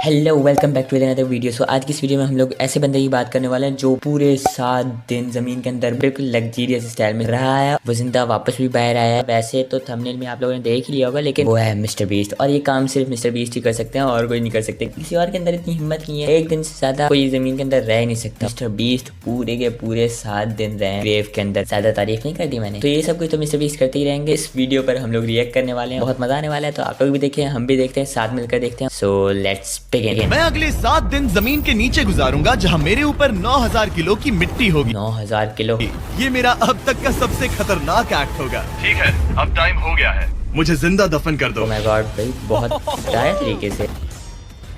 Hello welcome back to another video. So आज की इस वीडियो में हम लोग ऐसे बंदे की बात करने वाले हैं जो पूरे 7 दिन जमीन के अंदर बिल्कुल लग्जरियस स्टाइल में रहा है। वो जिंदा वापस भी बाहर आया है। वैसे तो थंबनेल में आप लोगों ने देख ही लिया होगा, लेकिन वो है मिस्टर बीस्ट और ये काम सिर्फ मिस्टर बीस्ट ही कर सकते हैं और कोई नहीं कर सकते। किसी और के अंदर इतनी हिम्मत नहीं है, एक दिन से ज्यादा कोई जमीन के अंदर रह नहीं सकता। मिस्टर बीस्ट पूरे के पूरे 7 दिन रहे ग्रेव के अंदर। ज्यादा तारीफ नहीं कर दी मैंने, तो ये सब कुछ तो मिस्टर बीस्ट करते ही रहेंगे। इस वीडियो पर हम लोग रिएक्ट करने वाले हैं, बहुत मजा आने वाला है। तो आप लोग भी देखें, हम भी देखते हैं, साथ मिलकर देखते हैं। So let's begin. मैं अगले 7 दिन जमीन के नीचे गुजारूंगा जहां मेरे ऊपर 9000 किलो की मिट्टी होगी। 9000 किलो। ये मेरा अब तक का सबसे खतरनाक एक्ट होगा। ठीक है, अब टाइम हो गया है, मुझे जिंदा दफन कर दो। ओह माय गॉड भाई, बहुत डराया तरीके से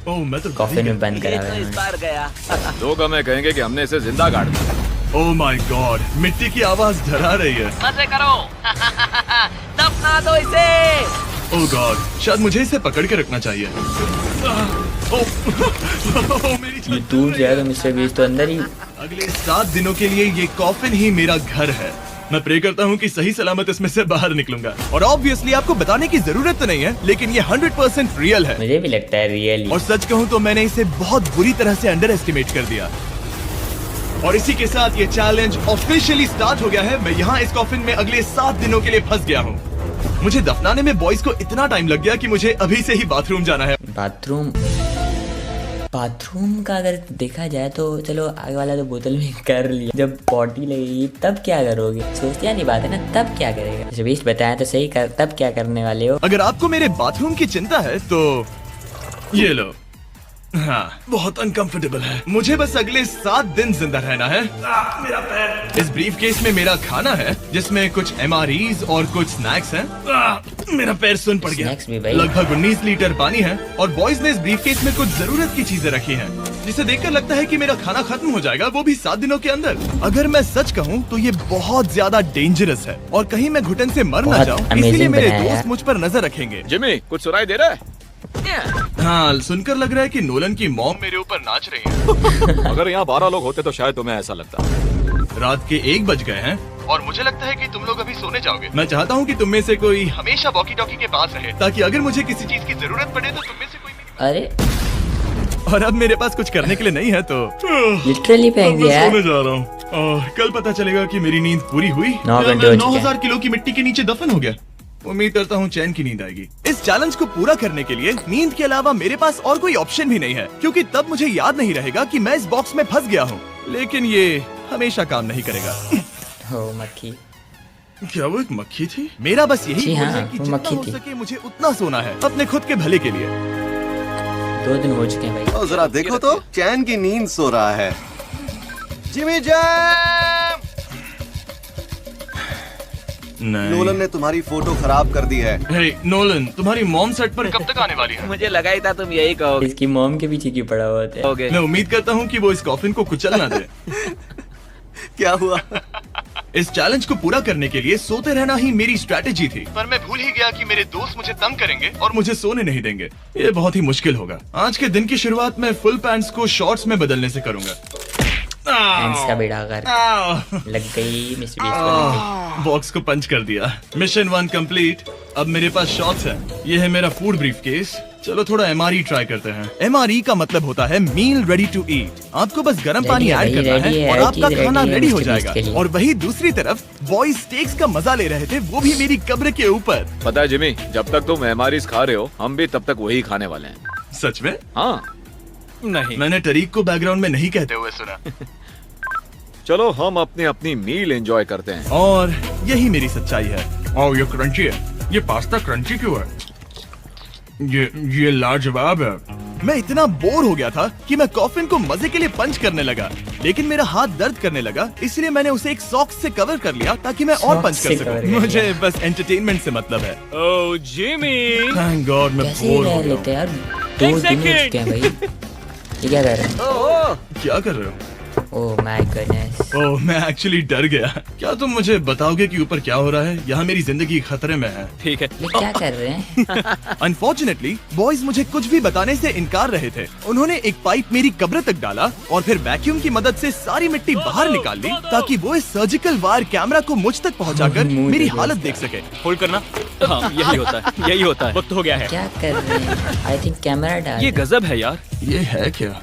ओह मैं तो कॉफिन में बंद करा हुआ तो है। इस बार गया। लोग हमें कहेंगे कि हमने इसे जिंदा गाड़ दिया। ओह माय गॉड, मिट्टी की आवाज डरा रही है। मजे करो। दफना दो इसे। ओह गॉड, शायद मुझे इसे पकड़ के रखना चाहिए। मेरी ये टूट जाए तो मिस्टर बीस्ट तो अंदर ही। अगले 7 दिनों के लिए ये कॉफिन ही मेरा घर है। मैं प्रे करता हूँ कि सही सलामत इसमें से बाहर निकलूंगा। और ऑब्वियसली आपको बताने की जरूरत तो नहीं है, लेकिन ये 100% रियल है। मुझे भी लगता है रियली। और सच कहूँ तो मैंने इसे बहुत बुरी तरह से अंडर एस्टिमेट कर दिया। और इसी के साथ ये चैलेंज ऑफिशियली स्टार्ट हो गया है। मैं यहाँ इस कॉफिन में अगले 7 दिनों के लिए फंस गया हूँ। मुझे दफनाने में बॉयज को इतना टाइम लग गया कि मुझे अभी से ही बाथरूम जाना है। बाथरूम का अगर देखा जाए तो चलो, आगे वाला तो बोतल में कर लिया, जब पॉटी लगेगी तब क्या करोगे? सोचते नहीं बात है ना, तब क्या करेगा? मिस्टर बीस्ट बताया तो सही कर, तब क्या करने वाले हो? अगर आपको मेरे बाथरूम की चिंता है तो ये लो। हाँ, बहुत अनकंफर्टेबल है। मुझे बस अगले 7 दिन जिंदा रहना है। मेरा पैर। इस ब्रीफ केस में मेरा खाना है, जिसमें कुछ MREs और कुछ स्नैक्स हैं। मेरा पैर सुन पड़ गया। स्नैक्स भी भाई। लगभग 19 लीटर पानी है और बॉयज ने इस ब्रीफ केस में कुछ जरूरत की चीजें रखी हैं, जिसे देखकर लगता है कि मेरा खाना खत्म हो जाएगा, वो भी 7 दिनों के अंदर। अगर मैं सच कहूँ तो ये बहुत ज्यादा डेंजरस है और कहीं मैं घुटन से मर ना बहुत जाऊँ, amazing इसीलिए मेरे बनाया है। दोस्त मुझ पर नजर रखेंगे। जिमी, कुछ सुनाई दे रहा है? हाँ, सुनकर लग रहा है कि नोलन की मॉम मेरे ऊपर नाच रही है। अगर यहाँ 12 लोग होते तो शायद तुम्हें ऐसा लगता। रात के 1 बज गए हैं और मुझे लगता है कि तुम लोग अभी सोने जाओगे। मैं चाहता हूँ कि तुम में से कोई हमेशा वॉकी टॉकी के पास रहे, ताकि अगर मुझे किसी चीज की जरूरत पड़े तो तुम में से कोई मेरी। अरे और अब मेरे पास कुछ करने के लिए नहीं है तो लिटरली फेंक अब दिया मैं है। सोने जा रहा हूँ और कल पता चलेगा कि मेरी नींद पूरी हुई 9 या घंटे मैं हो चुके हैं। 9000 किलो की मिट्टी के नीचे दफन हो गया। उम्मीद करता हूँ चैन की नींद आएगी। इस चैलेंज को पूरा करने के लिए नींद के अलावा मेरे पास और कोई ऑप्शन भी नहीं है, क्योंकि तब मुझे याद नहीं रहेगा कि मैं इस बॉक्स में फंस गया हूँ। लेकिन ये हमेशा काम नहीं करेगा। हो मक्खी। क्या वो एक मक्खी थी? मेरा बस यही जी गोल हाँ, है कि वो जितना मक्खी हो थी। सके मुझे उतना सोना है, अपने खुद के भले के लिए। 2 दिन हो चुके हैं भाई। तो जरा देखो तो, चैन की नींद सो रहा है। Jimmy jam! नोलन ने तुम्हारी फोटो खराब कर दी है। हे नोलन, तुम्हारी मॉम सेट पर कब तक आने वाली है? मुझे लगा ही था तुम यही कहोगे। इसकी मॉम के पीछे क्यों पड़ा हुआ होता है? मैं उम्मीद करता हूँ कि वो इस कॉफिन को कुचल ना दे। क्या हुआ? इस चैलेंज को पूरा करने के लिए सोते रहना ही मेरी स्ट्रैटेजी थी, पर मैं भूल ही गया कि मेरे दोस्त मुझे तंग करेंगे और मुझे सोने नहीं देंगे। ये बहुत ही मुश्किल होगा। आज के दिन की शुरुआत मैं फुल पैंट्स को शॉर्ट्स में बदलने से करूंगा। हैंड्स का बेड़ा कर लग गई मिस्टर बीस्ट को। बॉक्स को पंच कर दिया। Mission 1 complete. अब मेरे पास शॉर्ट्स है। ये है मेरा फूड ब्रीफ केस। चलो थोड़ा MRE ट्राई करते हैं। MRE का मतलब होता है मील रेडी टू ईट। आपको बस गर्म पानी है ऐड भाई, करना ready है है, और हर आपका चीज खाना ready है रेडी हो Mr. Beast के जाएगा। लिए। और वही दूसरी तरफ बॉयज स्टेक्स का मजा ले रहे थे, वो भी मेरी कब्र के ऊपर। पता है जिमी, जब तक तुम MREs खा रहे हो, हम भी तब तक वही खाने वाले हैं। सच में? हाँ, नहीं, मैंने टरीक को बैकग्राउंड में नहीं कहते हुए सुना। चलो हम अपनी अपनी मील एंजॉय करते हैं। और यही मेरी सच्चाई है। और ये क्रंची है। ये पास्ता क्रंची क्यों है? ये लाजवाब है। मैं इतना बोर हो गया था कि मैं कॉफिन को मजे के लिए पंच करने लगा, लेकिन मेरा हाथ दर्द करने लगा, इसलिए मैंने उसे एक सॉक्स से कवर कर लिया ताकि मैं और सॉक्स पंच से कर cover कर सकूं। लिया। मुझे बस एंटरटेनमेंट से मतलब है। ओह जिमी, थैंक गॉड मैं कैसे बोर हो रह गया लेते हूं। हैं यार? 2 दिन हो चुके हैं भाई। ये क्या कर रहे हैं? क्या कर रहे हो? Oh my goodness. ओह मैं एक्चुअली डर गया। क्या तुम मुझे बताओगे कि ऊपर क्या हो रहा है? यहाँ मेरी जिंदगी खतरे में है। ठीक है। ये क्या कर रहे हैं? अनफॉर्चुनेटली बॉयज मुझे कुछ भी बताने से इनकार रहे थे। उन्होंने एक पाइप मेरी कब्र तक डाला और फिर वैक्यूम की मदद से सारी मिट्टी बाहर निकाल ली ताकि वो इस सर्जिकल वायर कैमरा को मुझ तक पहुंचाकर मेरी हालत देख सके। होल्ड करना। हाँ यही होता है, यही होता है। वक्त हो गया है। क्या कर रहे हैं? आई थिंक कैमरा डाल। ये गजब है यार। ये है क्या?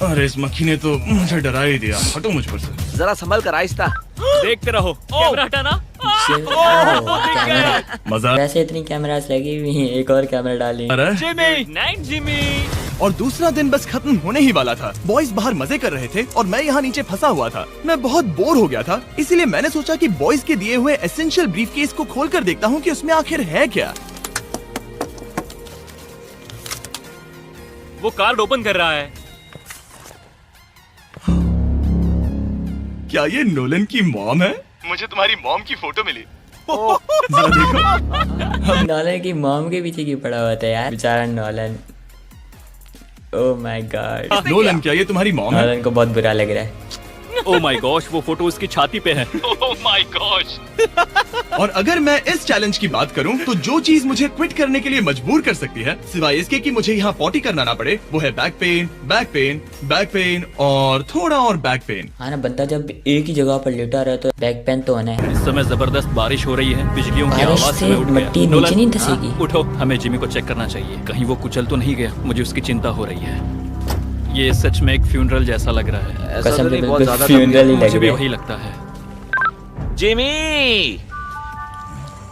अरे इस मक्खी ने तो मुझे डरा ही दिया। हटो मुझ पर से। जरा संभल कर आहिस्ता। देखते रहो। कैमरा हटाना। कैमरा। मजा वैसे इतनी कैमरास लगी हुई हैं, एक और कैमरा डाली। आ रहा है? Jimmy, night Jimmy. और दूसरा दिन बस खत्म होने ही वाला था। बॉयज बाहर मजे कर रहे थे और मैं यहाँ नीचे फंसा हुआ था। मैं बहुत बोर हो गया था, इसीलिए मैंने सोचा कि बॉयज के दिए हुए एसेंशियल ब्रीफकेस को खोल कर देखता हूँ कि उसमें आखिर है क्या। वो कार्ड ओपन कर रहा है। क्या ये नोलन की मॉम है? मुझे तुम्हारी मॉम की फोटो मिली। जरा देखो। नॉलन की मॉम के पीछे क्यों पड़ा हुआ था यार बेचारा Nolan. Oh my God. Nolan क्या ये तुम्हारी मॉम है? नॉलन को बहुत बुरा लग रहा है। ओह माय गॉश, वो फोटो उसकी छाती पे है। Oh my gosh. और अगर मैं इस चैलेंज की बात करूं तो जो चीज मुझे क्विट करने के लिए मजबूर कर सकती है सिवाय इसके कि मुझे यहाँ पॉटी करना ना पड़े, वो है back pain, back pain, back pain और थोड़ा और बैक पेन। हाँ ना, बंदा जब एक ही जगह पर लेटा रहे तो बैक पेन तो होना है। इस समय जबरदस्त बारिश हो रही है, बिजलियों की बारिश आवाज से में उठ गया। मिट्टी नोलन, नीचे नहीं धंसेगी? हाँ, उठो, हमें जिमी को चेक करना चाहिए। कहीं वो कुचल तो नहीं गया, मुझे उसकी चिंता हो रही है। ये सच में एक फ्यूनरल जैसा लग रहा है। ऐसा कसम तो से नहीं, बहुत बिल्कुल ज्यादा फ्यूनरल ही मुझे लग भी रहा वही है। लगता है। जिमी।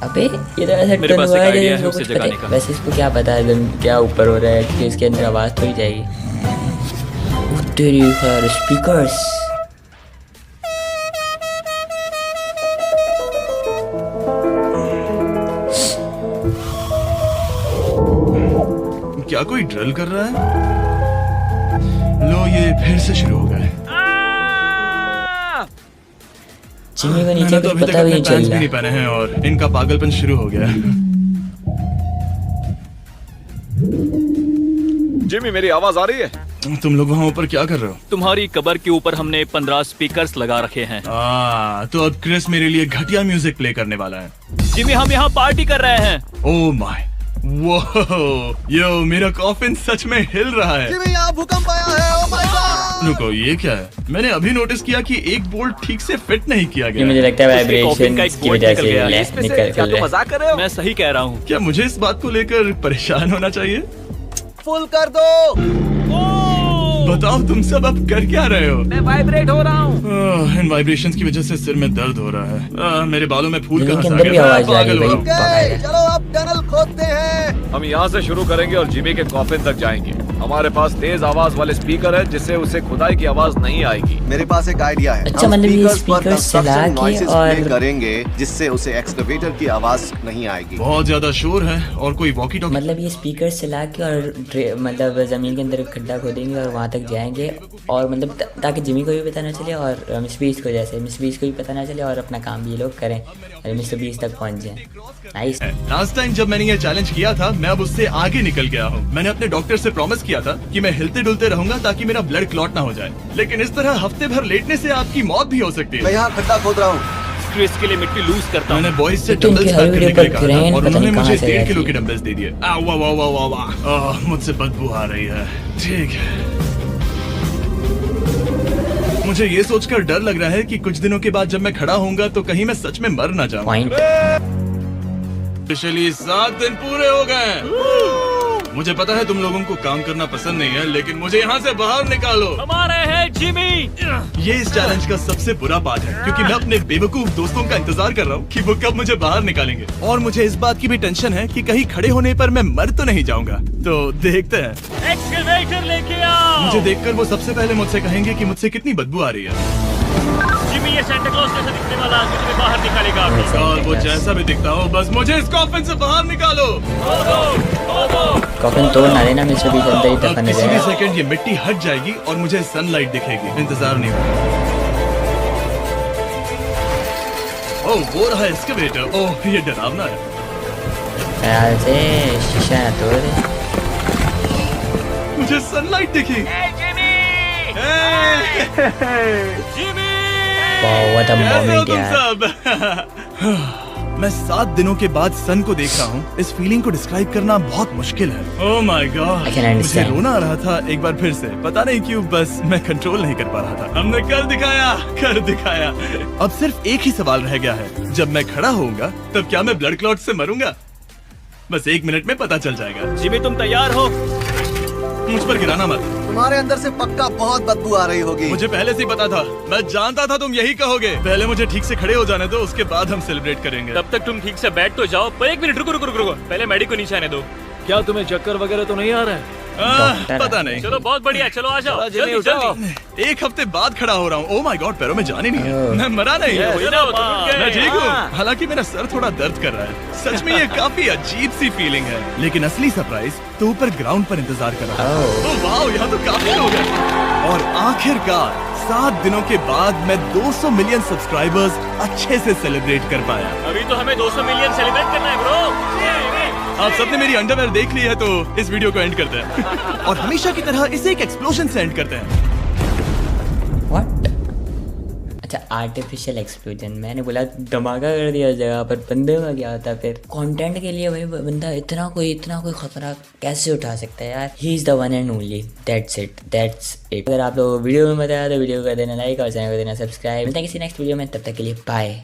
अबे ये तो ऐसा मेरे टन पास हुआ एक है आइडिया जैसे है इसको उसे कुछ पता जगाने है। का। वैसे इसको क्या पता है क्या ऊपर हो रहा है कि इसके अंदर आवाज तो ही जाएगी। उफ, तेरी खैर स्पीकर्स। क्या कोई ड्रिल कर रहा है? लो ये फिर से शुरू हो गए। जिमी को नीचे मैंने तो कुछ अभी तक पता भी अपने नहीं पैंट्स चल भी रहा। नहीं पहने हैं और इनका पागलपन शुरू हो गया। जिमी मेरी आवाज आ रही है? तुम लोग वहाँ ऊपर क्या कर रहे हो? तुम्हारी कबर के ऊपर हमने 15 स्पीकर्स लगा रखे हैं। तो अब क्रिस मेरे लिए घटिया म्यूजिक प्ले करने वाला है। जिमी हम यहाँ पार्टी कर रहे हैं। ओह माय, वो यो मेरा कॉफिन सच में हिल रहा है। जिमी यहाँ भूकंप आया है। Oh my God. रुको ये क्या है? मैंने अभी नोटिस किया कि एक बोल्ट ठीक से फिट नहीं किया ये गया मुझे है। लगता है उसके कॉफिन का एक वाइब्रेशन की बोल्ट वजह निकल से गया है। इसमें से निकल क्या तुम रहा है। मजाक कर रहे हो? मैं सही कह रहा हूँ। क्या मुझे इस बात को लेकर परेशान होना चाहिए? फुल कर दो। बताओ तुम सब अब कर क्या रहे हो? मैं वाइब्रेट हो रहा हूँ। इन वाइब्रेशंस की वजह से सिर में दर्द हो रहा है। मेरे बालों में फूल जिमी कहाँ के से आ अंदर भी गए? आवाज जा रही पागल है हो भाई। रहा हूँ। ओके, चलो अब टनल खोदते हैं। हम यहाँ से शुरू करेंगे और जिमी के कॉफिन तक जाएंगे। हमारे पास तेज आवाज वाले स्पीकर है जिससे उसे खुदाई की आवाज नहीं आएगी। मेरे पास एक आइडिया है। अच्छा, हम मतलब ये speakers पर speakers चला construction के noises और- play करेंगे जिससे उसे एक्सकवेटर की आवाज नहीं आएगी। बहुत ज्यादा शोर है और कोई वॉकी टॉकी। मतलब ये स्पीकर चला के और मतलब जमीन के अंदर खड्डा खोदेंगे और वहां तक जाएंगे और मतलब ताकि जिमी को भी पता ना चले और मिस बीस को भी पता ना चले और अपना काम भी ये लोग करें और मिस्टर बीस तक पहुंच जाए। नाइस। लास्ट टाइम जब मैंने ये चैलेंज किया था मैं अब उससे आगे निकल गया हूँ। मैंने अपने डॉक्टर से प्रॉमिस किया था कि मैं हिलते डुलते रहूंगा ताकि मेरा ब्लड क्लॉट ना हो जाए, लेकिन इस तरह हफ्ते भर लेटने से आपकी मौत भी हो सकती मैं है। यहाँ खड्डा खोद रहा हूँ। क्रिस के लिए मिट्टी लूज करता हूँ। मैंने बॉयज से तो इनकी डंबल्स हर पैक वीडियो करने के लिए पर कहा था ग्रैंड और पता उन्होंने नहीं मुझे कहाँ से 1.5 किलो रहती के डंबल्स दे दिए। वाह वाह वाह वाह वाह, मुझसे बदबू आ रही है। ठीक है, मुझे ये सोचकर डर लग रहा है कि कुछ दिनों के बाद जब मैं खड़ा होऊंगा तो कहीं मैं सच में मर ना जाऊं। पॉइंट। पिछली 7 दिन पूरे हो गए। मुझे पता है तुम लोगों को काम करना पसंद नहीं है, लेकिन मुझे यहाँ से बाहर निकालो। हमारे हैं जिमी। ये इस चैलेंज का सबसे बुरा बात है क्योंकि मैं अपने बेवकूफ दोस्तों का इंतजार कर रहा हूँ कि वो कब मुझे बाहर निकालेंगे और मुझे इस बात की भी टेंशन है कि कहीं खड़े होने पर मैं मर तो नहीं जाऊंगा। तो देखते हैं। एक्सकवेटर लेके आओ। मुझे देखकर वो सबसे पहले मुझसे कहेंगे कि मुझसे कितनी बदबू आ रही है जिमी ये सेंटा क्लॉज जैसा दिखने वाला आदमी तुम्हें बाहर निकालेगा अभी। और वो जैसा भी दिखता हो बस मुझे इस कॉफिन से बाहर निकालो। कॉफिन तोड़ ना देना, मिस्टर बीस अंदर ही अब दफन किसी भी रहेगा। सेकंड ये मिट्टी हट जाएगी और मुझे सनलाइट दिखेगी। इंतजार नहीं होगा। ओह वो रहा एक्सकवेटर। ओह ये डरावना है। ख्याल से शीशा ना तोड़ दे। मुझे सनलाइट दिखी। जिमी। व्हाट अ कैसे हो मोमेंट तुम यार। सब? मैं 7 दिनों के बाद सन को देख रहा हूँ। इस फीलिंग को डिस्क्राइब करना बहुत मुश्किल है। Oh my God, I can understand. मुझे रोना आ रहा था एक बार फिर से, पता नहीं क्यों, बस मैं कंट्रोल नहीं कर पा रहा था। हमने कर दिखाया। अब सिर्फ एक ही सवाल रह गया है, जब मैं खड़ा होऊंगा तब क्या मैं ब्लड क्लॉट से मरूंगा? बस 1 मिनट में पता चल जाएगा। जिमी तुम तैयार हो? मुझ पर गिराना मत, तुम्हारे अंदर से पक्का बहुत बदबू आ रही होगी। मुझे पहले से ही पता था। मैं जानता था तुम यही कहोगे। पहले मुझे ठीक से खड़े हो जाने दो, उसके बाद हम सेलिब्रेट करेंगे। तब तक तुम ठीक से बैठ तो जाओ। पर 1 मिनट रुको। पहले मैडी को नीचे आने दो। क्या तुम्हें चक्कर वगैरह तो नहीं आ रहा है? डॉक्टर पता नहीं। चलो बहुत बढ़िया, चलो आ जाओ जल्दी। 1 हफ्ते बाद खड़ा हो रहा हूँ। ओह माय गॉड, पैरों में जान ही नहीं है। ओह। मैं मरा नहीं। चलो, मैं ठीक हूँ। हाँ। हालांकि मेरा सर थोड़ा दर्द कर रहा है। सच में ये काफी अजीब सी फीलिंग है। लेकिन असली सरप्राइज तो ऊपर ग्राउंड पर इंतजार कर रहा है। ओह। ओह वाओ, यहाँ तो काफी लोग हैं। और आखिरकार 7 दिनों के बाद मैं 200 मिलियन सब्सक्राइबर्स अच्छे से सेलिब्रेट कर पाया। अभी तो हमें 200 मिलियन सेलिब्रेट करना है ब्रो। आप सबने मेरी अंडरवेयर देख ली है, तो इस वीडियो को एंड करते हैं। और हमेशा की तरह इसे एक एक्सप्लोजन से एंड करते हैं। व्हाट? अच्छा, आर्टिफिशियल एक्सप्लोजन। मैंने बोला धमाका कर दिया उस जगह पर, बंदे का क्या होता फिर? कंटेंट के लिए भाई बंदा इतना कोई खतरा कैसे उठा सकता है यार? He is the one and only. That's it. अगर आप लोग वीडियो में बताया तो वीडियो को कर देना लाइक और चैनल को देना सब्सक्राइब। मिलते हैं किसी नेक्स्ट वीडियो में, तब तक के लिए बाय।